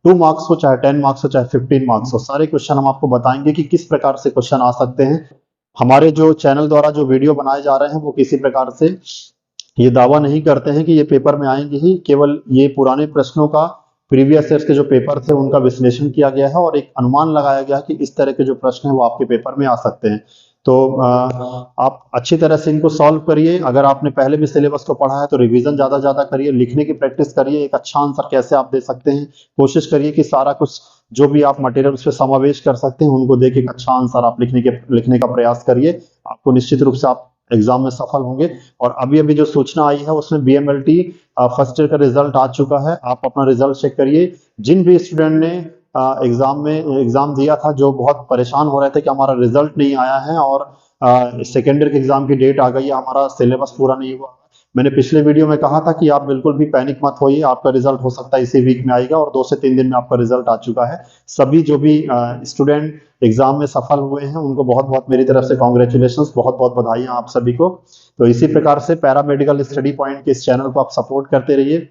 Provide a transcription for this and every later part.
2 marks हो, चाहे 10 marks हो, चाहे 15 मार्क्स हो, सारे क्वेश्चन हम आपको बताएंगे कि किस प्रकार से क्वेश्चन आ सकते हैं। हमारे जो चैनल द्वारा जो वीडियो बनाए जा रहे हैं वो किसी प्रकार से ये दावा नहीं करते हैं कि ये पेपर में आएंगे ही, केवल ये पुराने प्रश्नों का, प्रीवियस ईयर्स के जो पेपर थे उनका विश्लेषण किया गया है और एक अनुमान लगाया गया है कि इस तरह के जो प्रश्न हैं वो आपके पेपर में आ सकते हैं। तो आप अच्छी तरह से इनको सॉल्व करिए। अगर आपने पहले भी सिलेबस को पढ़ा है तो रिवीजन ज्यादा ज्यादा करिए, लिखने की प्रैक्टिस करिए, एक अच्छा आंसर कैसे आप दे सकते हैं, कोशिश करिए कि सारा कुछ जो भी आप मटेरियल उसमें समावेश कर सकते हैं उनको देख एक अच्छा आंसर आप लिखने का प्रयास करिए। आपको निश्चित रूप से आप एग्जाम में सफल होंगे। और अभी अभी जो सूचना आई है उसमें BMLT फर्स्ट ईयर का रिजल्ट आ चुका है, आप अपना रिजल्ट चेक करिए। जिन भी स्टूडेंट ने एग्जाम दिया था, जो बहुत परेशान हो रहे थे कि हमारा रिजल्ट नहीं आया है और सेकेंड ईयर के एग्जाम की डेट आ गई है, हमारा सिलेबस पूरा नहीं हुआ, मैंने पिछले वीडियो में कहा था कि आप बिल्कुल भी पैनिक मत होइए, आपका रिजल्ट हो सकता है इसी वीक में आएगा और 2 से 3 दिन में आपका रिजल्ट आ चुका है। सभी जो भी स्टूडेंट एग्जाम में सफल हुए हैं उनको बहुत बहुत मेरी तरफ से कॉन्ग्रेचुलेशंस, बहुत बहुत बधाई आप सभी को। तो इसी प्रकार से पैरामेडिकल स्टडी पॉइंट के इस चैनल को आप सपोर्ट करते रहिए,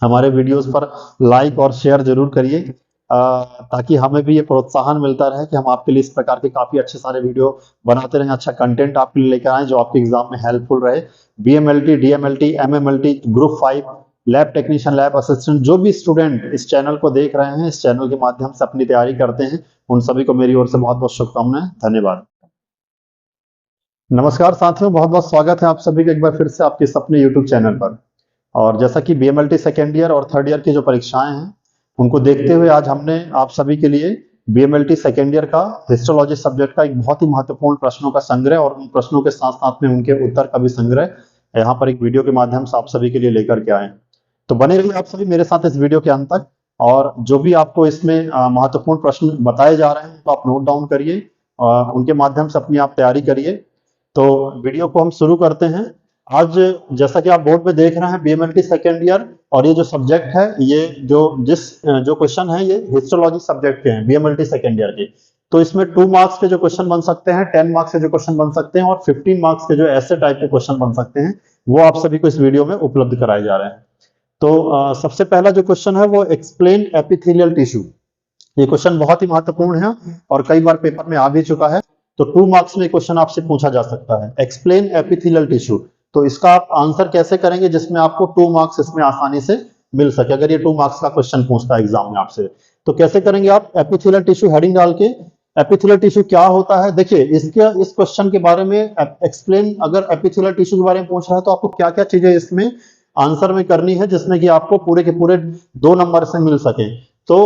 हमारे वीडियोस पर लाइक और शेयर जरूर करिए ताकि हमें भी ये प्रोत्साहन मिलता रहे कि हम आपके लिए इस प्रकार के काफी अच्छे सारे वीडियो बनाते रहें, अच्छा कंटेंट आपके लिए लेकर आए जो आपके एग्जाम में हेल्पफुल रहे। BMLT, DMLT, MMLT, group 5, lab technician, lab assistant, जो भी स्टूडेंट इस चैनल को देख रहे हैं, इस चैनल के माध्यम से अपनी तैयारी करते हैं, उन सभी को मेरी ओर से बहुत बहुत शुभकामनाएं। धन्यवाद। नमस्कार साथियों, बहुत बहुत स्वागत है आप सभी का एक बार फिर से आपके अपने यूट्यूब चैनल पर। और जैसा कि BMLT सेकेंड ईयर और थर्ड ईयर की जो परीक्षाएं हैं उनको देखते हुए आज हमने आप सभी के लिए BMLT सेकेंड ईयर का हिस्टोलॉजी सब्जेक्ट का एक बहुत ही महत्वपूर्ण प्रश्नों का संग्रह और उन प्रश्नों के साथ साथ में उनके उत्तर का भी संग्रह यहाँ पर एक वीडियो के माध्यम से आप सभी के लिए लेकर के आए। तो बने रहिए आप सभी मेरे साथ इस वीडियो के अंत तक, और जो भी आपको इसमें महत्वपूर्ण प्रश्न बताए जा रहे हैं तो आप नोट डाउन करिए, उनके माध्यम से अपनी आप तैयारी करिए। तो वीडियो को हम शुरू करते हैं। आज जैसा कि आप बोर्ड पे देख रहे हैं BMLT सेकेंड ईयर, और ये जो सब्जेक्ट है, ये जो क्वेश्चन है ये हिस्टोलॉजी सब्जेक्ट के हैं BMLT सेकेंड ईयर के। तो इसमें 2 मार्क्स के जो क्वेश्चन बन सकते हैं, 10 मार्क्स के जो क्वेश्चन बन सकते हैं और 15 मार्क्स के जो ऐसे टाइप के क्वेश्चन बन सकते हैं वो आप सभी को इस वीडियो में उपलब्ध कराए जा रहे हैं। तो सबसे पहला जो क्वेश्चन है वो एक्सप्लेन एपिथेलियल टिश्यू। ये क्वेश्चन बहुत ही महत्वपूर्ण है और कई बार पेपर में आ भी चुका है। तो 2 मार्क्स में क्वेश्चन आपसे पूछा जा सकता है, एक्सप्लेन एपिथेलियल टिश्यू। तो इसका आप आंसर कैसे करेंगे जिसमें आपको 2 मार्क्स इसमें आसानी से मिल सके, अगर ये 2 मार्क्स का क्वेश्चन पूछता है एग्जाम में आपसे तो कैसे करेंगे आप? एपिथेलियल टिश्यू हेडिंग डाल के, एपिथेलियल टिश्यू क्या होता है, देखिए इस क्वेश्चन के बारे में एक्सप्लेन, अगर एपिथेलियल टिश्यू के बारे में पूछ रहा है तो आपको क्या क्या चीजें इसमें आंसर में करनी है जिसमें कि आपको पूरे के पूरे 2 नंबर से मिल सके। तो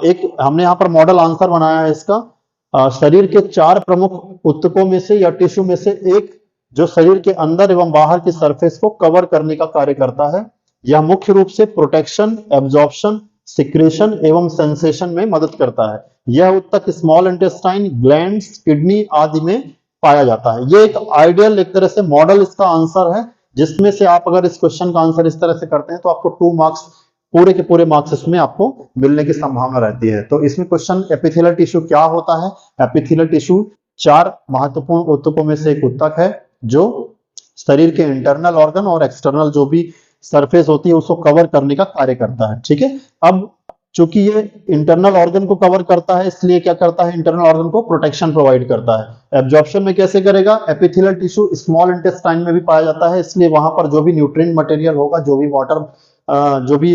एक हमने यहाँ पर मॉडल आंसर बनाया है इसका। शरीर के 4 प्रमुख ऊतकों में से या टिश्यू में से एक जो शरीर के अंदर एवं बाहर की सरफेस को कवर करने का कार्य करता है। यह मुख्य रूप से प्रोटेक्शन, एब्जॉर्प्शन, सिक्रेशन एवं सेंसेशन में मदद करता है। यह ऊतक स्मॉल इंटेस्टाइन, ग्लैंड्स, किडनी आदि में पाया जाता है। ये एक आइडियल, एक तरह से मॉडल इसका आंसर है, जिसमें से आप अगर इस क्वेश्चन का आंसर इस तरह से करते हैं तो आपको 2 मार्क्स, पूरे के पूरे मार्क्स इसमें आपको मिलने की संभावना रहती है। तो इसमें क्वेश्चन एपिथेलियल टिश्यू क्या होता है? एपिथेलियल टिश्यू 4 महत्वपूर्ण ऊतकों में से एक ऊतक है जो शरीर के इंटरनल ऑर्गन और एक्सटर्नल जो भी सरफेस होती है उसको कवर करने का कार्य करता है। ठीक है, अब चूंकि ये इंटरनल ऑर्गन को कवर करता है इसलिए क्या करता है, इंटरनल ऑर्गन को प्रोटेक्शन प्रोवाइड करता है। एब्जॉर्प्शन में कैसे करेगा? एपिथेलियल टिश्यू स्मॉल इंटेस्टाइन में भी पाया जाता है, इसलिए वहां पर जो भी न्यूट्रिएंट मटेरियल होगा, जो भी वाटर, जो भी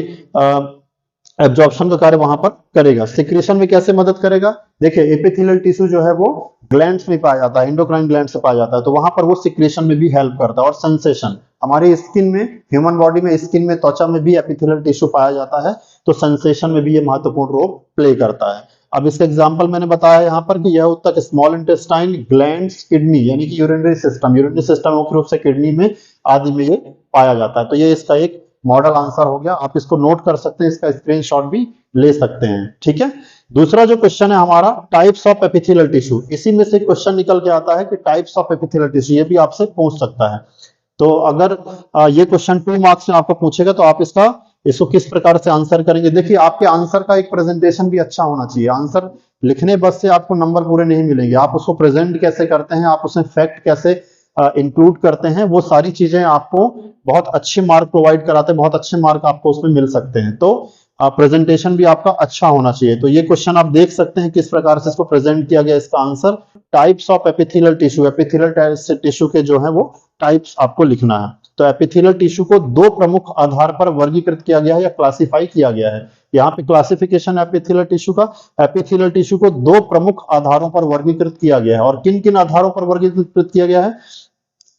एब्जॉर्प्शन का कार्य वहां पर करेगा। सिक्रेशन में कैसे मदद करेगा? देखिए एपिथेलियल टिश्यू जो है वो ग्लैंड्स में पाया जाता है, एंडोक्राइन ग्लैंड से पाया जाता है, तो वहां पर वो सिक्रेशन में भी हेल्प करता है। और सेंसेशन, हमारी स्किन में, ह्यूमन बॉडी में, स्किन में, त्वचा में भी एपिथेलियल टिश्यू पाया जाता है, तो सेंसेशन में भी ये महत्वपूर्ण रोल प्ले करता है। अब इसका एग्जांपल मैंने बताया यहाँ पर कि यह ऊतक स्मॉल इंटेस्टाइन, ग्लैंड्स, किडनी यानी कि यूरिनरी सिस्टम मुख्य रूप से किडनी में आदि में ये पाया जाता है। तो ये इसका एक मॉडल आंसर हो गया, आप इसको नोट कर सकते हैं, इसका स्क्रीनशॉट भी ले सकते हैं। ठीक है, दूसरा जो क्वेश्चन है हमारा टाइप्स ऑफ एपिथेलियल टिश्यू, इसी में से क्वेश्चन निकल के आता है कि टाइप्स ऑफ एपिथेलियल टिश्यू, ये भी आपसे पूछ सकता है। तो अगर ये क्वेश्चन 2 मार्क्स में आपको पूछेगा तो आप इसको किस प्रकार से आंसर करेंगे? देखिए आपके आंसर का एक प्रेजेंटेशन भी अच्छा होना चाहिए। आंसर लिखने बस से आपको नंबर पूरे नहीं मिलेंगे, आप उसको प्रेजेंट कैसे करते हैं, आप उसमें फैक्ट कैसे इंक्लूड करते हैं, वो सारी चीजें आपको बहुत अच्छे मार्क प्रोवाइड कराते हैं, बहुत अच्छे मार्क आपको उसमें मिल सकते हैं। तो प्रेजेंटेशन भी आपका अच्छा होना चाहिए। तो ये क्वेश्चन आप देख सकते हैं किस प्रकार से इसको प्रेजेंट किया गया। इसका answer types of epithelial tissue, epithelial tissue के जो है वो टाइप्स आपको लिखना है। तो एपिथेलियल टिश्यू को दो प्रमुख आधार पर वर्गीकृत किया गया है या क्लासिफाई किया गया है। यहाँ पे क्लासिफिकेशन एपिथेलियल टिश्यू का, एपिथेलियल टिश्यू को दो प्रमुख आधारों पर वर्गीकृत किया गया है। और किन किन आधारों पर वर्गीकृत किया गया है,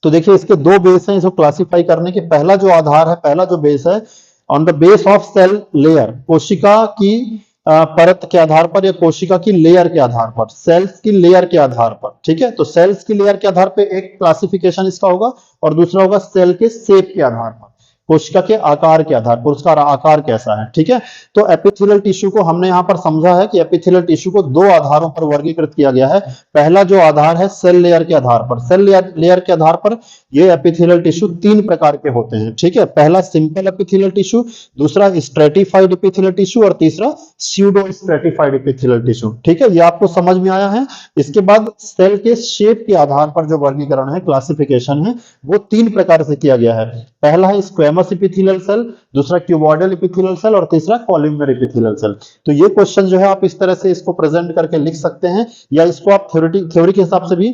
तो देखिए इसके दो बेस हैं इसको क्लासिफाई करने के। पहला जो आधार है, पहला जो बेस है, on the base of cell layer, कोशिका की परत के आधार पर या कोशिका की लेयर के आधार पर, सेल्स की लेयर के आधार पर। ठीक है, तो सेल्स की लेयर के आधार पर एक क्लासिफिकेशन इसका होगा और दूसरा होगा सेल के शेप के आधार पर, कोशिका के आकार के आधार पर, उसका आकार कैसा है। ठीक है, तो एपिथेलियल टिश्यू को हमने यहां पर समझा है कि एपिथेलियल टिश्यू को दो आधारों पर वर्गीकृत किया गया है। पहला जो आधार है सेल लेयर के आधार पर, सेल लेयर के आधार पर ये एपिथेलियल टिश्यू तीन प्रकार के होते हैं। ठीक है, पहला सिंपल एपिथेलियल टिश्यू, दूसरा स्ट्रेटिफाइड एपिथेलियल टिश्यू और तीसरा स्यूडो स्ट्रेटिफाइड एपिथेलियल टिश्यू। ठीक है, ये आपको समझ में आया है। इसके बाद सेल के शेप के आधार पर जो वर्गीकरण है, क्लासिफिकेशन है, वो तीन प्रकार से किया गया है। पहला है स्क्वेमस एपिथेलियल सेल, दूसरा क्यूबॉइडल एपिथेलियल सेल और तीसरा कॉलमनर एपिथेलियल सेल। तो ये क्वेश्चन जो है आप इस तरह से इसको प्रेजेंट करके लिख सकते हैं, या इसको आप थ्योरी के हिसाब से भी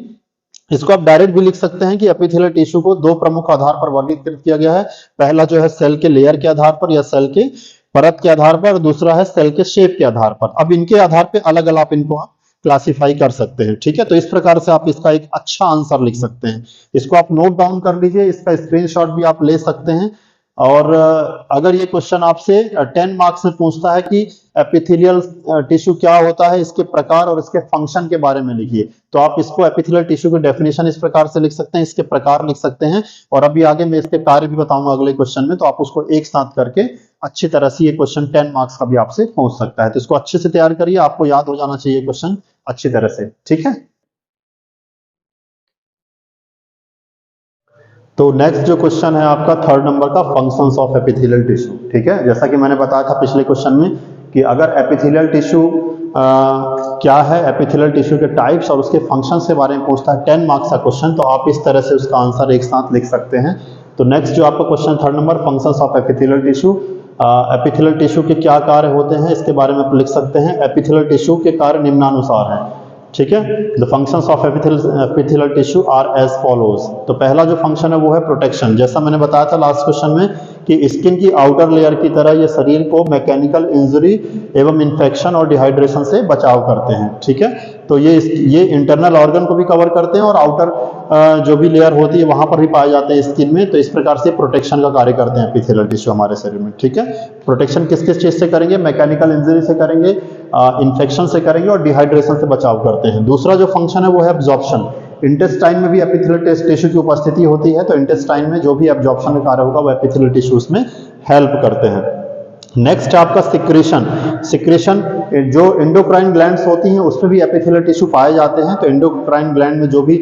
इसको आप डायरेक्ट भी लिख सकते हैं कि एपिथेलियल टिश्यू को दो प्रमुख आधार पर वर्गीकृत किया गया है। पहला जो है सेल के लेयर के आधार पर या सेल के परत के आधार पर, दूसरा है सेल के शेप के आधार पर। अब इनके आधार पर अलग अलग आप इनको आप क्लासिफाई कर सकते हैं। ठीक है, तो इस प्रकार से आप इसका एक अच्छा आंसर लिख सकते हैं। इसको आप नोट डाउन कर लीजिए, इसका स्क्रीनशॉट भी आप ले सकते हैं। और अगर ये क्वेश्चन आपसे 10 मार्क्स में पूछता है कि एपिथेलियल टिश्यू क्या होता है, इसके प्रकार और इसके फंक्शन के बारे में लिखिए, तो आप इसको एपिथेलियल टिश्यू की डेफिनेशन इस प्रकार से लिख सकते हैं, इसके प्रकार लिख सकते हैं, और अभी आगे मैं इसके कार्य भी बताऊंगा अगले क्वेश्चन में, तो आप उसको एक साथ करके अच्छी तरह से ये क्वेश्चन 10 मार्क्स का भी आपसे पूछ सकता है। तो इसको अच्छे से तैयार करिए, आपको याद हो जाना चाहिए क्वेश्चन अच्छी तरह से। ठीक है, तो नेक्स्ट जो क्वेश्चन है आपका 3rd नंबर का, फंक्शंस ऑफ एपिथेलियल टिश्यू। ठीक है, जैसा कि मैंने बताया था पिछले क्वेश्चन में कि अगर एपिथेलियल टिश्यू क्या है, एपिथेलियल टिश्यू के टाइप्स और उसके फंक्शंस के बारे में पूछता है 10 मार्क्स का क्वेश्चन, तो आप इस तरह से उसका आंसर एक साथ लिख सकते हैं। तो नेक्स्ट जो आपका question 3rd number, functions of epithelial tissue, epithelial tissue के क्या कार्य होते हैं इसके बारे में आप लिख सकते हैं। एपिथेलियल टिश्यू के कार्य निम्नानुसार हैं। ठीक है, the functions of epithelial tissue are as follows. तो पहला जो फंक्शन है वो है प्रोटेक्शन। जैसा मैंने बताया था लास्ट क्वेश्चन में कि स्किन की आउटर लेयर की तरह ये शरीर को मैकेनिकल इंजरी एवं इन्फेक्शन और डिहाइड्रेशन से बचाव करते हैं। ठीक है, तो ये इंटरनल ऑर्गन को भी कवर करते हैं और आउटर जो भी लेयर होती है वहां पर भी पाए जाते हैं स्किन में। तो इस प्रकार से प्रोटेक्शन का कार्य करते हैं एपिथेलियल टिश्यू हमारे शरीर में। ठीक है, प्रोटेक्शन किस किस चीज से करेंगे, मैकेनिकल इंजरी से करेंगे, इन्फेक्शन से करेंगे और डिहाइड्रेशन से बचाव करते हैं। दूसरा जो फंक्शन है वो है एब्जॉर्प्शन। इंटेस्टाइन में भी एपिथेलियल टिश्यू की उपस्थिति होती है, तो इंटेस्टाइन में जो भी एब्जॉर्प्शन का कार्य होगा वो एपिथेलियल टिश्यूज में हेल्प करते हैं। नेक्स्ट आपका सिक्रेशन। सिक्रेशन जो एंडोक्राइन ग्लैंड्स होती हैं उसमें भी एपिथेलियल टिश्यू पाए जाते हैं, तो एंडोक्राइन ग्लैंड में जो भी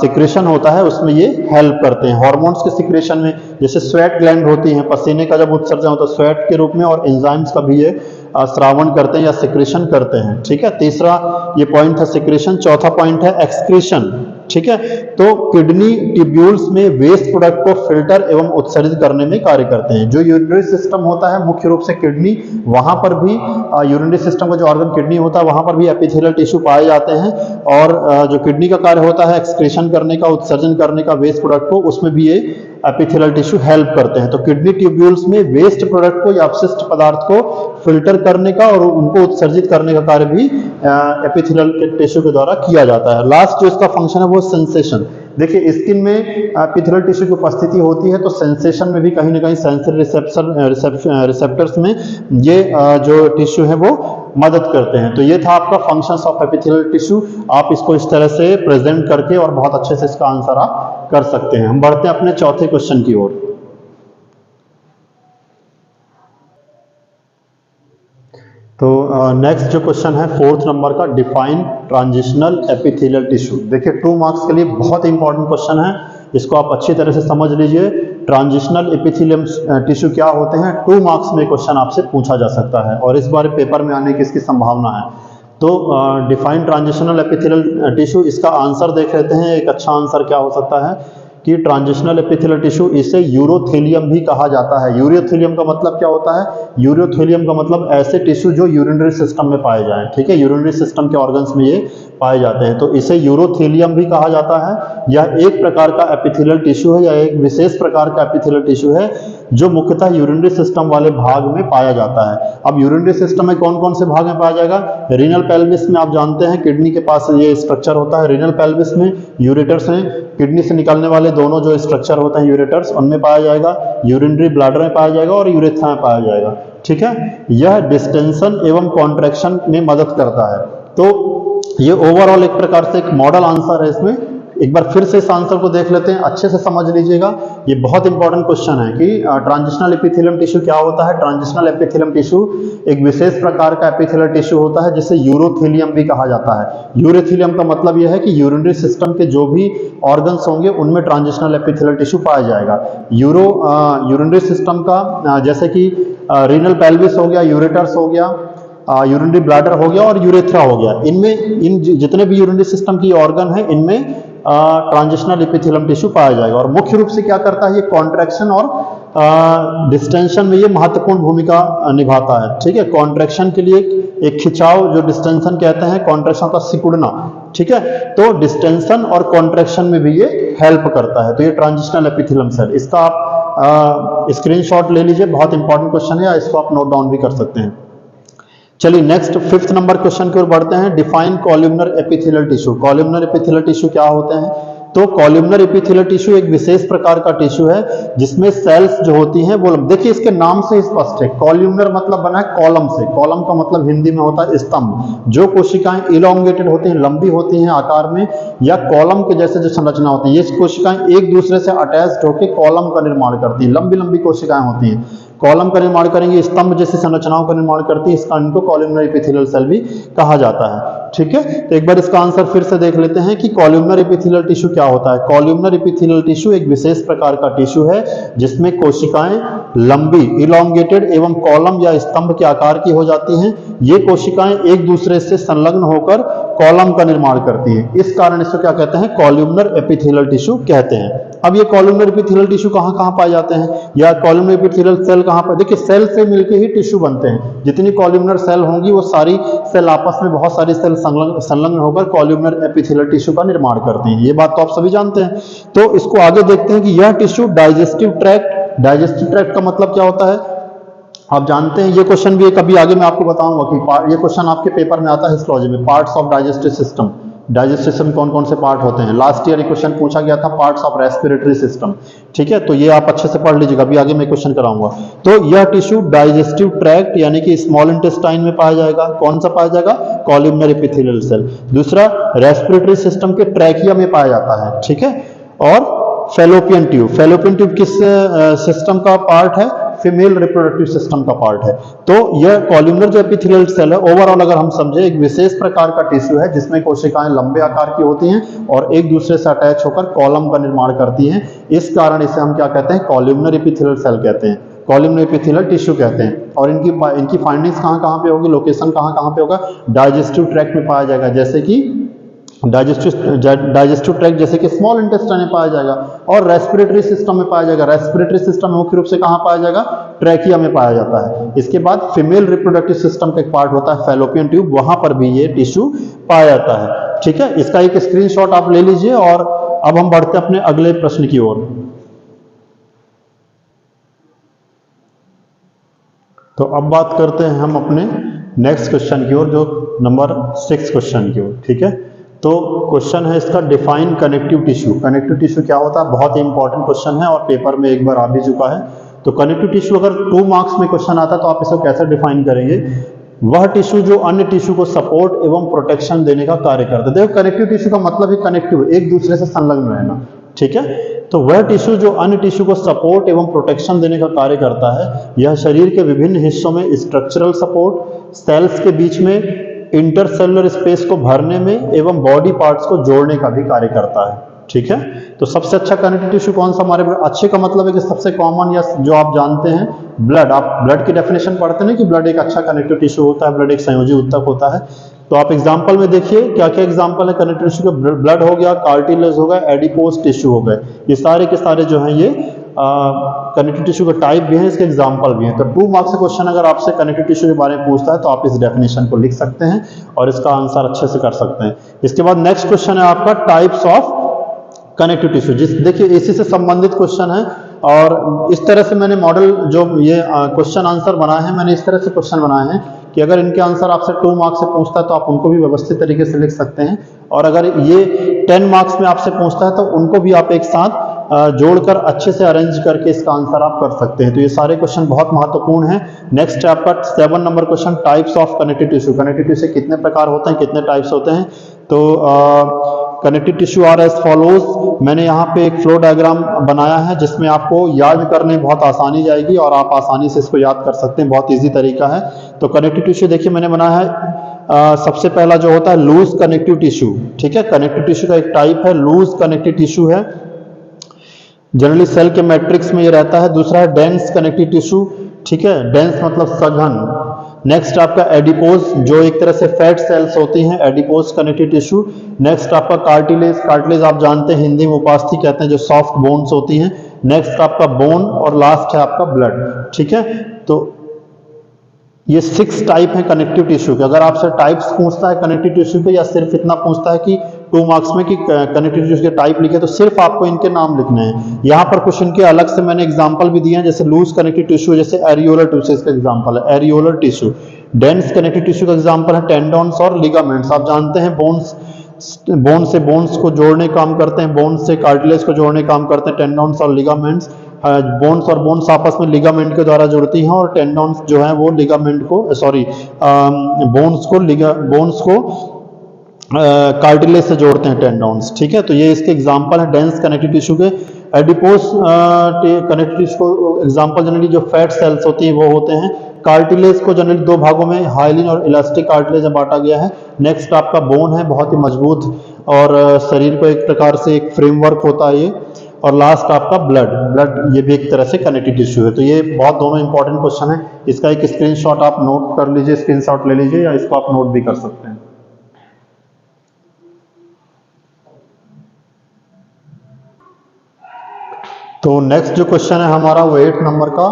सिक्रेशन होता है उसमें ये हेल्प करते हैं। हार्मोन्स के सिक्रेशन में जैसे स्वेट ग्लैंड होती हैं, पसीने का जब उत्सर्जन होता है स्वेट के रूप में, और एंजाइम्स का भी ये स्रावण करते हैं या सिक्रेशन करते हैं। ठीक है, तीसरा ये पॉइंट है सिक्रेशन। चौथा पॉइंट है एक्सक्रीशन। ठीक है, तो किडनी ट्यूब्यूल्स में वेस्ट प्रोडक्ट को फिल्टर एवं उत्सर्जित करने में कार्य करते हैं। जो यूरिनरी सिस्टम होता है मुख्य रूप से किडनी, वहां पर भी यूरिनरी सिस्टम का जो ऑर्गन किडनी होता है वहां पर भी एपिथेलियल टिश्यू पाए जाते हैं, और जो किडनी का कार्य होता है एक्सक्रीशन करने का, उत्सर्जन करने का वेस्ट प्रोडक्ट को, उसमें भी ये एपिथेलियल टिश्यू हेल्प करते हैं। तो किडनी ट्यूब्यूल्स में वेस्ट प्रोडक्ट को या अपशिष्ट पदार्थ को फिल्टर करने का और उनको उत्सर्जित करने का कार्य भी एपिथेलियल टिश्यू के द्वारा किया जाता है। लास्ट जो इसका फंक्शन है वो सेंसेशन। देखिए स्किन में एपिथेलियल टिश्यू की उपस्थिति होती है, तो सेंसेशन में भी कहीं ना कहीं सेंसरी रिसेप्टर्स में ये जो टिश्यू है वो मदद करते हैं। तो ये था आपका फंक्शंस ऑफ एपिथेलियल टिश्यू। आप इसको इस तरह से प्रेजेंट करके और बहुत अच्छे से इसका आंसर आप कर सकते हैं। हम बढ़ते हैं अपने चौथे क्वेश्चन की ओर। तो नेक्स्ट जो क्वेश्चन है 4th नंबर का, डिफाइन ट्रांजिशनल एपिथेलियल टिश्यू। देखिए 2 मार्क्स के लिए बहुत इंपॉर्टेंट क्वेश्चन है, इसको आप अच्छी तरह से समझ लीजिए। ट्रांजिशनल एपिथेलियम टिश्यू क्या होते हैं, 2 मार्क्स में क्वेश्चन आपसे पूछा जा सकता है और इस बार पेपर में आने की इसकी संभावना है। तो डिफाइन ट्रांजिशनल एपिथेलियल टिश्यू, इसका आंसर देख लेते हैं। एक अच्छा आंसर क्या हो सकता है कि ट्रांजिशनल एपिथेलियल टिश्यू, इसे यूरोथेलियम भी कहा जाता है। यूरोथेलियम का मतलब क्या होता है? यूरोथेलियम का मतलब ऐसे टिश्यू जो यूरिनरी सिस्टम में पाए जाएं, ठीक है, यूरिनरी सिस्टम के ऑर्गन्स में ये पाए जाते हैं, तो इसे यूरोथेलियम भी कहा जाता है। यह एक प्रकार का एपिथेलियल टिश्यू है या एक विशेष प्रकार का एपिथेलियल टिश्यू है जो मुख्यतः यूरिनरी सिस्टम वाले भाग में पाया जाता है। अब यूरिनरी सिस्टम में कौन कौन से भाग में पाया जाएगा? रीनल पेल्विस में आप जानते हैं किडनी के पास ये स्ट्रक्चर होता है, रीनल पेल्विस में यूरेटर्स हैं, किडनी से निकलने वाले दोनों जो स्ट्रक्चर होते हैं यूरेटर्स, उनमें पाया जाएगा, यूरिनरी ब्लैडर में पाया जाएगा और यूरेथ्रा में पाया जाएगा, ठीक है। यह डिस्टेंशन एवं कॉन्ट्रैक्शन में मदद करता है। तो ये ओवरऑल एक प्रकार से एक मॉडल आंसर है इसमें। एक बार फिर से इस आंसर को देख लेते हैं, अच्छे से समझ लीजिएगा, ये बहुत इंपॉर्टेंट क्वेश्चन है कि ट्रांजिशनल एपिथेलियम टिश्यू क्या होता है। ट्रांजिशनल एपिथेलियम टिश्यू एक विशेष प्रकार का एपिथेलियल टिश्यू होता है जिसे यूरोथेलियम भी कहा जाता है। यूरोथेलियम का मतलब यह है कि यूरिनरी सिस्टम के जो भी ऑर्गन्स होंगे उनमें ट्रांजिशनल एपिथेलियल टिश्यू पाया जाएगा। यूरिनरी सिस्टम का जैसे कि रीनल पेल्विस हो गया, यूरेटर्स हो गया, यूरिनरी ब्लैडर हो गया और यूरेथ्रा हो गया, इनमें इन जितने भी यूरिनरी सिस्टम की ऑर्गन है इनमें ट्रांजिशनल एपिथेलियम टिश्यू पाया जाएगा। और मुख्य रूप से क्या करता है? ये कॉन्ट्रैक्शन और डिस्टेंशन में ये महत्वपूर्ण भूमिका निभाता है, ठीक है। कॉन्ट्रैक्शन के लिए एक खिंचाव जो डिस्टेंशन कहते हैं, कॉन्ट्रैक्शन का सिकुड़ना, ठीक है, तो डिस्टेंशन और कॉन्ट्रैक्शन में भी ये हेल्प करता है। तो ये ट्रांजिशनल एपिथेलियम सेल, इसका आप स्क्रीनशॉट ले लीजिए, बहुत इंपॉर्टेंट क्वेश्चन है, इसको आप नोट डाउन भी कर सकते हैं। चलिए नेक्स्ट 5th नंबर क्वेश्चन की ओर बढ़ते हैं। Define columnar epithelial tissue. Columnar epithelial tissue क्या होते हैं? तो कॉलम्नर एपिथेलियल टिश्यू एक विशेष प्रकार का टिश्यू है जिसमें सेल्स जो होती हैं वो, देखिए इसके नाम से स्पष्ट है, कॉलम्नर मतलब बना है कॉलम से। कॉलम का मतलब हिंदी में होता है स्तंभ। जो कोशिकाएं इलोंगेटेड होती हैं, लंबी होती हैं आकार में, या कॉलम के जैसे जो संरचना होती है, ये कोशिकाएं एक दूसरे से अटैच्ड होकर कॉलम का निर्माण करती हैं। लंबी लंबी कोशिकाएं होती हैं, कॉलम का निर्माण करेंगे, स्तंभ जैसी संरचनाओं का निर्माण करती है, इसका इनको कॉलम्नर एपिथेलियल सेल भी कहा जाता है, ठीक है। तो एक बार इसका आंसर फिर से देख लेते हैं कि कॉलम्नर एपिथेलियल टिश्यू क्या होता है। कॉलम्नर एपिथेलियल टिश्यू एक विशेष प्रकार का टिश्यू है जिसमें कोशिकाएं लंबी, इलोंगेटेड एवं कॉलम या स्तंभ के आकार की हो जाती हैं। ये कोशिकाएं एक दूसरे से संलग्न होकर कॉलम का निर्माण करती हैं, इस कारण इसको क्या कहते हैं? कॉलम्नर एपिथेलियल टिश्यू कहते हैं। अब ये कॉलम्नर एपिथेलियल टिश्यू कहाँ कहाँ पाए जाते हैं, या कॉलम्नर एपिथेलियल सेल कहाँ पर? देखिए सेल से मिलकर ही टिश्यू बनते हैं। जितनी कॉलम्नर सेल होंगी वो सारी सेल आपस में, बहुत सारी सेल संलग्न होकर कॉलम्नर एपिथेलियल टिश्यू का निर्माण करती हैं। ये बात तो आप सभी जानते हैं। तो इसको आगे देखते हैं कि यह टिश्यू डाइजेस्टिव ट्रैक्ट का मतलब क्या होता है? आप जानते हैं, ये क्वेश्चन भी कभी आगे मैं आपको बताऊंगा कि ये क्वेश्चन आपके पेपर में आता है हिस्टोलॉजी में, parts of digestive system. Digestive system कौन कौन से पार्ट होते हैं? लास्ट ईयर ये क्वेश्चन पूछा गया था, पार्ट्स ऑफ रेस्पिरेटरी सिस्टम, ठीक है। तो ये आप अच्छे से पढ़ लीजिएगा, अभी आगे मैं क्वेश्चन कराऊंगा। तो यह टिश्यू डाइजेस्टिव ट्रैक्ट यानी कि स्मॉल इंटेस्टाइन में पाया जाएगा। कौन सा पाया जाएगा? कॉलम्नर एपिथेलियल सेल। दूसरा, रेस्पिरेटरी सिस्टम के ट्रैकिया में पाया जाता है, ठीक है। और फैलोपियन ट्यूब किस सिस्टम का पार्ट है? फीमेल रिप्रोडक्टिव सिस्टम का पार्ट है। तो यह कॉलम्नर जो एपिथेलियल सेल है, ओवरऑल अगर हम समझे, एक विशेष प्रकार का टिश्यू है जिसमें कोशिकाएं लंबे आकार की होती हैं और एक दूसरे से अटैच होकर कॉलम का निर्माण करती हैं। इस कारण इसे हम क्या कहते हैं? कॉलम्नर एपिथेलियल सेल कहते हैं, कॉलम्नर एपिथेलियल टिश्यू कहते हैं। और इनकी फाइंडिंग्स कहाँ कहाँ पे होगी, लोकेशन कहाँ कहाँ पे होगा? डाइजेस्टिव ट्रैक्ट में पाया जाएगा, जैसे कि डाइजेस्टिव ट्रैक्ट जैसे कि स्मॉल इंटेस्टाइन में पाया जाएगा, और रेस्पिरेटरी सिस्टम में पाया जाएगा। रेस्पिरेटरी सिस्टम में मुख्य रूप से कहाँ पाया जाएगा? ट्रैकिया में पाया जाता है। इसके बाद फीमेल रिप्रोडक्टिव सिस्टम का एक पार्ट होता है फैलोपियन ट्यूब, वहां पर भी ये टिश्यू पाया जाता है, ठीक है। इसका एक स्क्रीनशॉट आप ले लीजिए। और अब हम बढ़ते हैं अपने अगले प्रश्न की ओर। तो अब बात करते हैं हम अपने नेक्स्ट क्वेश्चन की ओर, जो नंबर 6 क्वेश्चन की ओर, ठीक है। तो क्वेश्चन है इसका, define connective tissue. Connective tissue क्या होता है? बहुत ही इंपॉर्टेंट क्वेश्चन है और पेपर में एक बार आ भी चुका है। तो कनेक्टिव टिश्यू अगर 2 मार्क्स में क्वेश्चन आता है तो आप इसको कैसे डिफाइन करेंगे? वह टिश्यू जो अन्य टिश्यू को सपोर्ट एवं प्रोटेक्शन देने का कार्य करता है। देखो कनेक्टिव टिश्यू का मतलब है कनेक्टिव, एक दूसरे से संलग्न रहना, ठीक है। तो वह टिश्यू जो अन्य टिश्यू को सपोर्ट एवं प्रोटेक्शन देने का कार्य करता है, यह शरीर के विभिन्न हिस्सों में स्ट्रक्चरल सपोर्ट, सेल्स के बीच में इंटरसेलुलर स्पेस को भरने में एवं बॉडी पार्ट्स को जोड़ने का भी कार्य करता है, ठीक है। तो सबसे अच्छा कनेक्टिव टिश्यू कौन सा हमारे? अच्छे का मतलब है कि सबसे कॉमन या जो आप जानते हैं, ब्लड। आप ब्लड की डेफिनेशन पढ़ते हैं कि ब्लड एक अच्छा कनेक्टिव टिश्यू होता है, ब्लड एक संयोजी ऊतक होता है। तो आप एग्जाम्पल में देखिए क्या क्या एग्जाम्पल है कनेक्टिव टिश्यू का। ब्लड हो गया, कार्टिलेज हो गया, एडिपोज टिश्यू हो गए, ये सारे के सारे जो हैं ये कनेक्टिव टिश्यू का टाइप भी है, इसके एग्जाम्पल भी हैं। तो 2 मार्क्स का क्वेश्चन अगर आपसे कनेक्टिव टिश्यू के बारे में पूछता है तो आप इस डेफिनेशन को लिख सकते हैं और इसका आंसर अच्छे से कर सकते हैं। इसके बाद नेक्स्ट क्वेश्चन है आपका टाइप्स ऑफ कनेक्टिव टिश्यू। देखिए इसी से संबंधित क्वेश्चन है और इस तरह से मैंने मॉडल जो ये क्वेश्चन आंसर बनाए हैं, मैंने इस तरह से क्वेश्चन बनाए हैं कि अगर इनके आंसर आपसे 2 मार्क्स से पूछता है तो आप उनको भी व्यवस्थित तरीके से लिख सकते हैं, और अगर ये 10 मार्क्स में आपसे पूछता है तो उनको भी आप एक साथ जोड़कर अच्छे से अरेंज करके इसका आंसर आप कर सकते हैं। तो ये सारे क्वेश्चन बहुत महत्वपूर्ण हैं। नेक्स्ट है आपका 7 number question, types of connective tissue. Connective tissue कितने प्रकार होते हैं, कितने टाइप्स होते हैं? तो connective tissue are as follows. मैंने यहाँ पे एक फ्लो डायग्राम बनाया है जिसमें आपको याद करने बहुत आसानी जाएगी और आप आसानी से इसको याद कर सकते हैं, बहुत ईजी तरीका है। तो कनेक्टिव टिश्यू देखिए मैंने बनाया है, सबसे पहला जो होता है लूज कनेक्टिव टिश्यू, ठीक है। कनेक्टिव टिश्यू का एक टाइप है लूज कनेक्टिव टिश्यू है, जनरली सेल के मैट्रिक्स में ये रहता है। दूसरा है डेंस कनेक्टिव टिश्यू, ठीक है, डेंस मतलब सघन। नेक्स्ट आपका एडिपोज, जो एक तरह से फैट सेल्स होती हैं, एडिपोज कनेक्टिव टिश्यू। नेक्स्ट आपका कार्टिलेज, कार्टिलेज आप जानते हैं हिंदी में उपास्थि कहते हैं, जो सॉफ्ट बोन्स होती हैं। नेक्स्ट आपका बोन और लास्ट है आपका ब्लड, ठीक है। तो ये 6 टाइप है कनेक्टिव टिश्यू के। अगर आपसे टाइप्स पूछता है कनेक्टिव टिश्यू के या सिर्फ इतना पूछता है कि 2 मार्क्स में कि कनेक्टिव टिश्यू के टाइप लिखे, तो सिर्फ आपको इनके नाम लिखने हैं। यहाँ पर कुछ इनके अलग से मैंने एग्जांपल भी दिए हैं, जैसे लूज कनेक्टिव टिश्यू, जैसे एरियोलर टिश्यू इसका एग्जांपल है, areolar tissue. Dense connective tissue का एग्जांपल है टेंडॉन्स और लिगामेंट्स। आप जानते हैं बोन्स, बोन से बोन्स को जोड़ने काम करते हैं, बोन से कार्टिलेज को जोड़ने काम करते हैं टेंडॉन्स और लिगामेंट्स। बोन्स और बोन्स आपस में लिगामेंट के द्वारा जुड़ती हैं और टेंडॉन्स जो है वो लिगामेंट को बोन्स को कार्टिलेज से जोड़ते हैं टेंडॉन्स, ठीक है। तो ये इसके एग्जांपल है डेंस कनेक्टिव टिश्यू के। एडिपोज कनेक्टिव टिश्यू को एग्जांपल जनरली जो फैट सेल्स होती हैं वो होते हैं। कार्टिलेज को जनरली 2 भागों में हाइलिन और इलास्टिक कार्टिलेज में बांटा गया है। नेक्स्ट आपका बोन है, बहुत ही मजबूत और शरीर को एक प्रकार से एक फ्रेमवर्क होता है ये। और लास्ट आपका ब्लड, ब्लड ये भी एक तरह से कनेक्टिव टिश्यू है। तो ये बहुत दोनों इंपॉर्टेंट क्वेश्चन है। इसका एक स्क्रीनशॉट आप नोट कर लीजिए, स्क्रीनशॉट ले लीजिए, या इसको आप नोट भी कर सकते हैं। तो नेक्स्ट जो क्वेश्चन है हमारा वो 8 नंबर का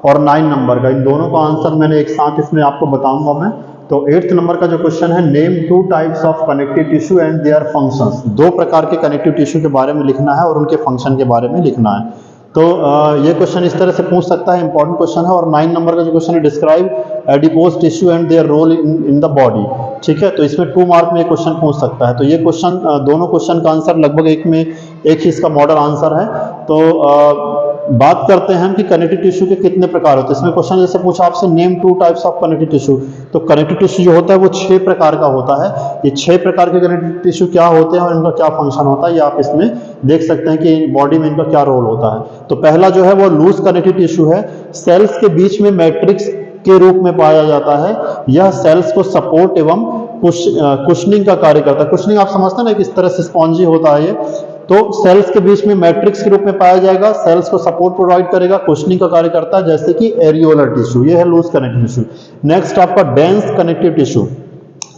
और 9 नंबर का, इन दोनों का आंसर मैंने एक साथ इसमें आपको बताऊंगा मैं। तो 8th नंबर का जो क्वेश्चन है, name 2 types of connective tissue and their functions. 2 प्रकार के कनेक्टिव टिश्यू के बारे में लिखना है और उनके फंक्शन के बारे में लिखना है। तो ये क्वेश्चन इस तरह से पूछ सकता है, इंपॉर्टेंट क्वेश्चन है। और 9 नंबर का जो क्वेश्चन है, describe adipose tissue and their role in the body, ठीक है। तो इसमें 2 मार्क में ये क्वेश्चन पूछ सकता है। तो ये क्वेश्चन, दोनों क्वेश्चन का आंसर लगभग एक ही इसका मॉडल आंसर है। तो बात करते हैं हम कि कनेक्टिव टिश्यू के कितने प्रकार होते हैं। इसमें क्वेश्चन जैसे पूछा आपसे, name 2 types of connective tissue. तो कनेक्टिव टिश्यू जो होता है वो 6 प्रकार का होता है। ये 6 प्रकार के कनेक्टिव टिश्यू क्या होते हैं और इनका क्या फंक्शन होता है, ये आप इसमें देख सकते हैं कि बॉडी में इनका क्या रोल होता है। तो पहला जो है वो लूज कनेक्टिव टिश्यू है, सेल्स के बीच में मैट्रिक्स के रूप में पाया जाता है। यह सेल्स को सपोर्ट एवं कुशनिंग का कार्य करता है। कुशनिंग आप समझते हैं ना, किस तरह से स्पॉन्जी होता है ये। तो सेल्स के बीच में मैट्रिक्स के रूप में पाया जाएगा, सेल्स को सपोर्ट प्रोवाइड करेगा, कुशनिंग का कार्य करता है, जैसे कि एरियोलर टिश्यू। ये है लूज कनेक्टिव टिश्यू। नेक्स्ट आपका डेंस कनेक्टिव टिश्यू,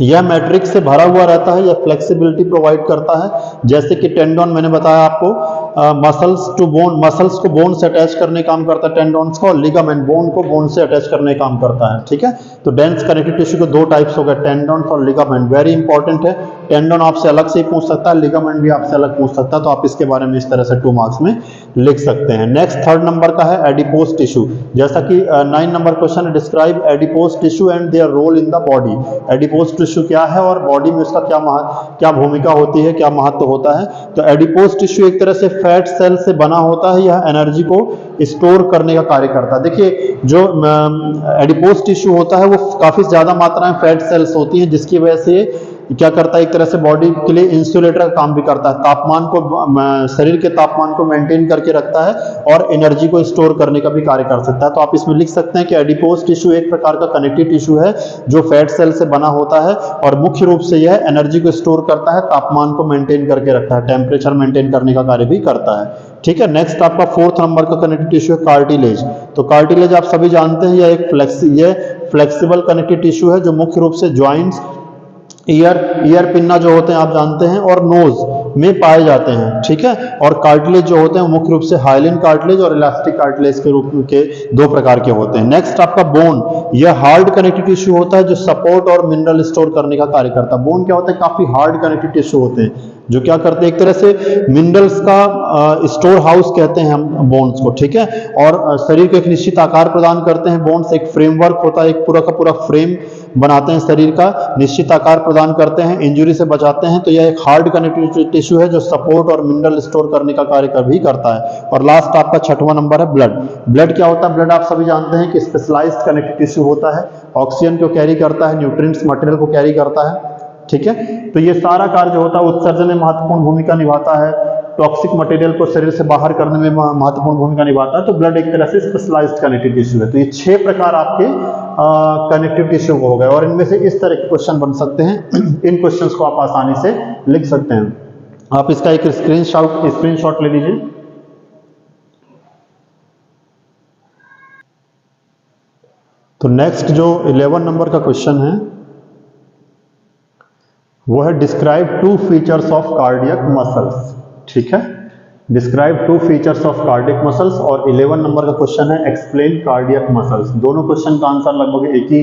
यह मैट्रिक्स से भरा हुआ रहता है, यह फ्लेक्सिबिलिटी प्रोवाइड करता है, जैसे कि टेंडन मैंने बताया आपको, मसल्स टू बोन, मसल्स को बोन से अटैच करने काम करता है टेंडॉन्स को, और लिगामेंट बोन को बोन से अटैच करने काम करता है, ठीक है। तो डेंस कनेक्टिव टिश्यू के 2 टाइप्स हो गए, टेंडॉन्स और लिगामेंट। वेरी इंपॉर्टेंट है, टेंडन आपसे अलग से ही पूछ सकता है, लिगामेंट भी आपसे अलग पूछ सकता है। तो आप इसके बारे में इस तरह से 2 मार्क्स में लिख सकते हैं। नेक्स्ट 3rd नंबर का है एडिपोज टिश्यू। जैसा कि 9 नंबर क्वेश्चन है, describe adipose tissue and their role in the body. Adipose tissue क्या है और बॉडी में उसका क्या भूमिका होती है, क्या महत्व होता है। तो एडिपोज टिश्यू एक तरह से फैट सेल से बना होता है, यह एनर्जी को स्टोर करने का कार्य करता है। देखिए जो एडिपोज टिश्यू होता है वो काफी ज्यादा मात्रा में फैट सेल्स होती हैं, जिसकी वजह से क्या करता है, एक तरह से बॉडी के लिए इंसुलेटर का काम भी करता है, तापमान को, शरीर के तापमान को मेंटेन करके रखता है और एनर्जी को स्टोर करने का भी कार्य कर सकता है। तो आप इसमें लिख सकते हैं कि एडिपोज टिश्यू एक प्रकार का कनेक्टिव टिश्यू है जो फैट सेल से बना होता है और मुख्य रूप से यह एनर्जी को स्टोर करता है, तापमान को मेंटेन करके रखता है, टेम्परेचर मेंटेन करने का कार्य भी करता है, ठीक है। नेक्स्ट आपका 4th नंबर का कनेक्टिव टिश्यू है कार्टिलेज। तो कार्टिलेज आप सभी जानते हैं, यह एक फ्लेक्सिबल कनेक्टिव टिश्यू है जो मुख्य रूप से ज्वाइंट्स ईयर पिन्ना जो होते हैं आप जानते हैं, और नोज में पाए जाते हैं, ठीक है। और कार्टिलेज जो होते हैं मुख्य रूप से हाइलिन कार्टिलेज और इलास्टिक कार्टिलेज के रूप के दो प्रकार के होते हैं। नेक्स्ट आपका बोन, यह हार्ड कनेक्टिव टिश्यू होता है जो सपोर्ट और मिनरल स्टोर करने का कार्य करता है। बोन क्या होता है, काफी हार्ड कनेक्टिव टिश्यू होते हैं जो क्या करते हैं, एक तरह से मिनरल्स का स्टोर हाउस कहते हैं हम बोन्स को, ठीक है। और शरीर को एक निश्चित आकार प्रदान करते हैं बोन्स, एक फ्रेमवर्क होता है, एक पूरा का पूरा फ्रेम बनाते हैं शरीर का, निश्चित आकार प्रदान करते हैं, इंजरी से बचाते हैं। तो यह एक हार्ड कनेक्टिव टिश्यू है जो सपोर्ट और मिनरल स्टोर करने का कार्य भी करता है। और लास्ट आपका 6वां नंबर है ब्लड। ब्लड क्या होता है, ब्लड आप सभी जानते हैं कि स्पेशलाइज्ड कनेक्टिव टिश्यू होता है, ऑक्सीजन को कैरी करता है, न्यूट्रिएंट्स मटेरियल को कैरी करता है, ठीक है। तो ये सारा कार्य जो होता है उत्सर्जन में महत्वपूर्ण भूमिका निभाता है, टॉक्सिक मटेरियल को शरीर से बाहर करने में महत्वपूर्ण भूमिका निभाता है। तो ब्लड एक तरह से स्पेशलाइज्ड कनेक्टिव टिश्यू है। तो ये 6 प्रकार आपके कनेक्टिव टिश्यू हो गए, और इनमें से इस तरह के क्वेश्चन बन सकते हैं। इन क्वेश्चंस को आप आसानी से लिख सकते हैं। आप इसका एक स्क्रीनशॉट ले लीजिए। तो नेक्स्ट जो 11 नंबर का क्वेश्चन है वो है describe 2 features of cardiac muscles, ठीक है। Describe 2 features of cardiac muscles. और 11 नंबर का क्वेश्चन है एक्सप्लेन कार्डियक मसल्स। दोनों क्वेश्चन का आंसर लगभग एक ही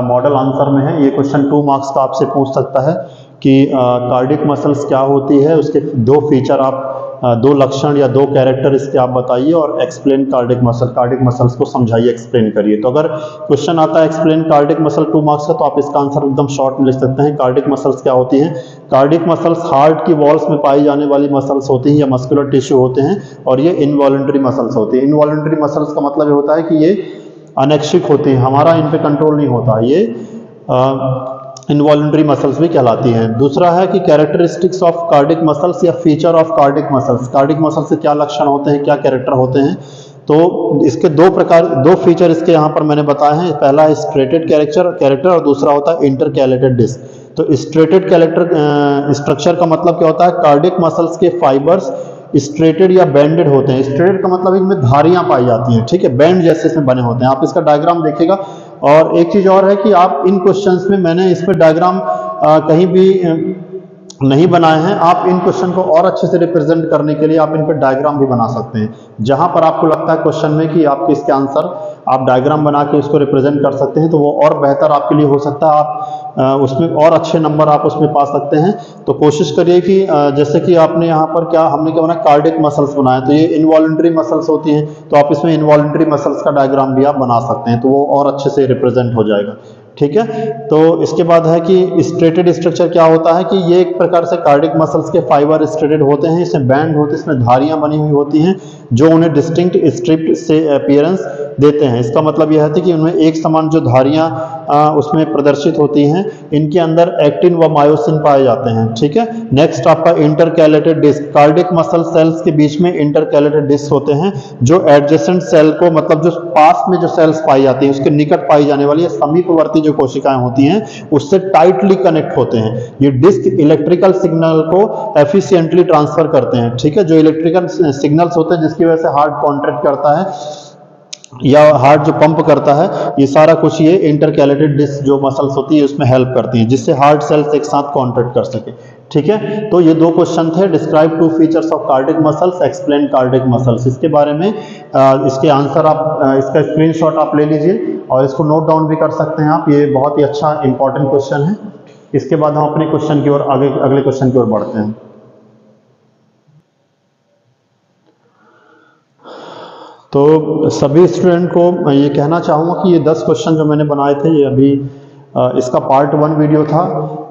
मॉडल आंसर में है। ये क्वेश्चन 2 मार्क्स का आपसे पूछ सकता है कि कार्डियक मसल्स क्या होती है, उसके 2 फीचर आप 2 लक्षण या 2 कैरेक्टर इसके आप बताइए, और एक्सप्लेन कार्डियक मसल्स को समझाइए, एक्सप्लेन करिए। तो अगर क्वेश्चन आता है एक्सप्लेन कार्डियक मसल 2 मार्क्स का, तो आप इसका आंसर एकदम शॉर्ट में लिख सकते हैं। कार्डियक मसल्स क्या होती हैं, कार्डियक मसल्स हार्ट की वॉल्स में पाई जाने वाली मसल्स होती हैं या मस्कुलर टिश्यू होते हैं, और ये इनवॉलंटरी मसल्स होती हैं। इनवॉलंटरी मसल्स का मतलब ये होता है कि ये अनैच्छिक होती है, हमारा इन पे कंट्रोल नहीं होता, ये इनवॉलंटरी मसल्स भी कहलाती हैं। दूसरा है कि कैरेक्टरिस्टिक्स ऑफ कार्डियक मसल्स या feature of cardiac muscles, cardiac muscles से क्या लक्षण होते हैं, क्या कैरेक्टर होते हैं। तो इसके 2 फीचर इसके यहाँ पर मैंने बताए हैं। पहला है स्ट्रेटेड कैरेक्टर और दूसरा होता है इंटरकैलेटेड डिस्क। तो स्ट्रेटेड कैरेक्टर स्ट्रक्चर का मतलब क्या होता है, कार्डियक मसल्स के फाइबर्स स्ट्रेटेड या बैंडेड होते हैं। स्ट्रेटेड का मतलब इनमें धारियां पाई जाती हैं, ठीक है, बैंड जैसे इसमें बने होते हैं। आप इसका डायग्राम देखिएगा। और एक चीज और है कि आप इन क्वेश्चंस में मैंने इस पर डायग्राम कहीं भी नहीं बनाए हैं। आप इन क्वेश्चन को और अच्छे से रिप्रेजेंट करने के लिए आप इन पर डायग्राम भी बना सकते हैं। जहां पर आपको लगता है क्वेश्चन में कि आपके इसके आंसर आप डायग्राम बना के उसको रिप्रेजेंट कर सकते हैं, तो वो और बेहतर आपके लिए हो सकता है। आप उसमें और अच्छे नंबर आप उसमें पा सकते हैं। तो कोशिश करिए कि जैसे कि आपने यहाँ पर हमने क्या बनाया, कार्डियक मसल्स बनाया, तो ये इनवॉलंटरी मसल्स होती हैं, तो आप इसमें इनवॉलंटरी मसल्स का डायग्राम भी आप बना सकते हैं, तो वो और अच्छे से रिप्रेजेंट हो जाएगा, ठीक है। तो इसके बाद है कि स्ट्रेटेड स्ट्रक्चर क्या होता है, कि ये एक प्रकार से कार्डियक मसल्स के फाइबर स्ट्रेटेड होते हैं, इसमें बैंड होते हैं, इसमें धारियां बनी हुई होती हैं जो उन्हें डिस्टिंक्ट स्ट्रिप्ड से अपीयरेंस देते हैं। इसका मतलब यह है कि उनमें एक समान जो धारियां उसमें प्रदर्शित होती हैं, इनके अंदर एक्टिन व मायोसिन पाए जाते हैं, ठीक है। नेक्स्ट आपका intercalated disc. Cardiac muscle cells के बीच में इंटरकैलेटेड डिस्क होते हैं जो एडजेसेंट सेल को, मतलब जो पास में जो सेल्स पाई जाती हैं उसके निकट पाई जाने वाली समीपवर्ती जो कोशिकाएं होती हैं उससे टाइटली कनेक्ट होते हैं। ये डिस्क इलेक्ट्रिकल सिग्नल को एफिशिएंटली ट्रांसफर करते हैं, ठीक है। जो इलेक्ट्रिकल सिग्नल्स होते हैं जिसकी वजह से हार्ट कॉन्ट्रैक्ट करता है या हार्ट जो पंप करता है, ये सारा कुछ ये इंटरकैलेटेड डिस्क जो मसल्स होती है उसमें हेल्प करती हैं, जिससे हार्ट सेल्स एक साथ कॉन्ट्रैक्ट कर सके, ठीक है। तो ये 2 क्वेश्चन थे, describe 2 features of cardiac muscles, explain cardiac muscles. इसके बारे में इसके आंसर आप इसका स्क्रीनशॉट आप ले लीजिए और इसको नोट डाउन भी कर सकते हैं आप। ये बहुत ही अच्छा इंपॉर्टेंट क्वेश्चन है। इसके बाद हम अपने क्वेश्चन की ओर अगले क्वेश्चन की ओर बढ़ते हैं। तो सभी स्टूडेंट को मैं ये कहना चाहूँगा कि ये 10 क्वेश्चन जो मैंने बनाए थे, ये अभी इसका पार्ट 1 वीडियो था।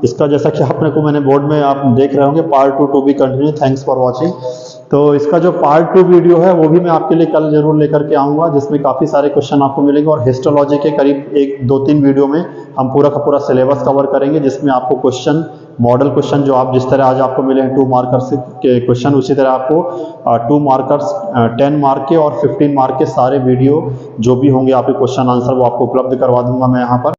इसका जैसा कि आपने को मैंने बोर्ड में आप देख रहे होंगे, part 2 to be continued. Thanks for watching. तो इसका जो पार्ट 2 वीडियो है वो भी मैं आपके लिए कल जरूर लेकर के आऊँगा, जिसमें काफ़ी सारे क्वेश्चन आपको मिलेंगे। और हिस्टोलॉजी के करीब 1-2-3 वीडियो में हम पूरा का पूरा सिलेबस कवर करेंगे, जिसमें आपको क्वेश्चन, मॉडल क्वेश्चन जो आप जिस तरह आज आपको मिले हैं 2 मार्कर्स के क्वेश्चन, उसी तरह आपको 2 मार्कर्स 10 मार्क के और 15 मार्क के सारे वीडियो जो भी होंगे आपके क्वेश्चन आंसर, वो आपको उपलब्ध करवा दूंगा मैं यहाँ पर।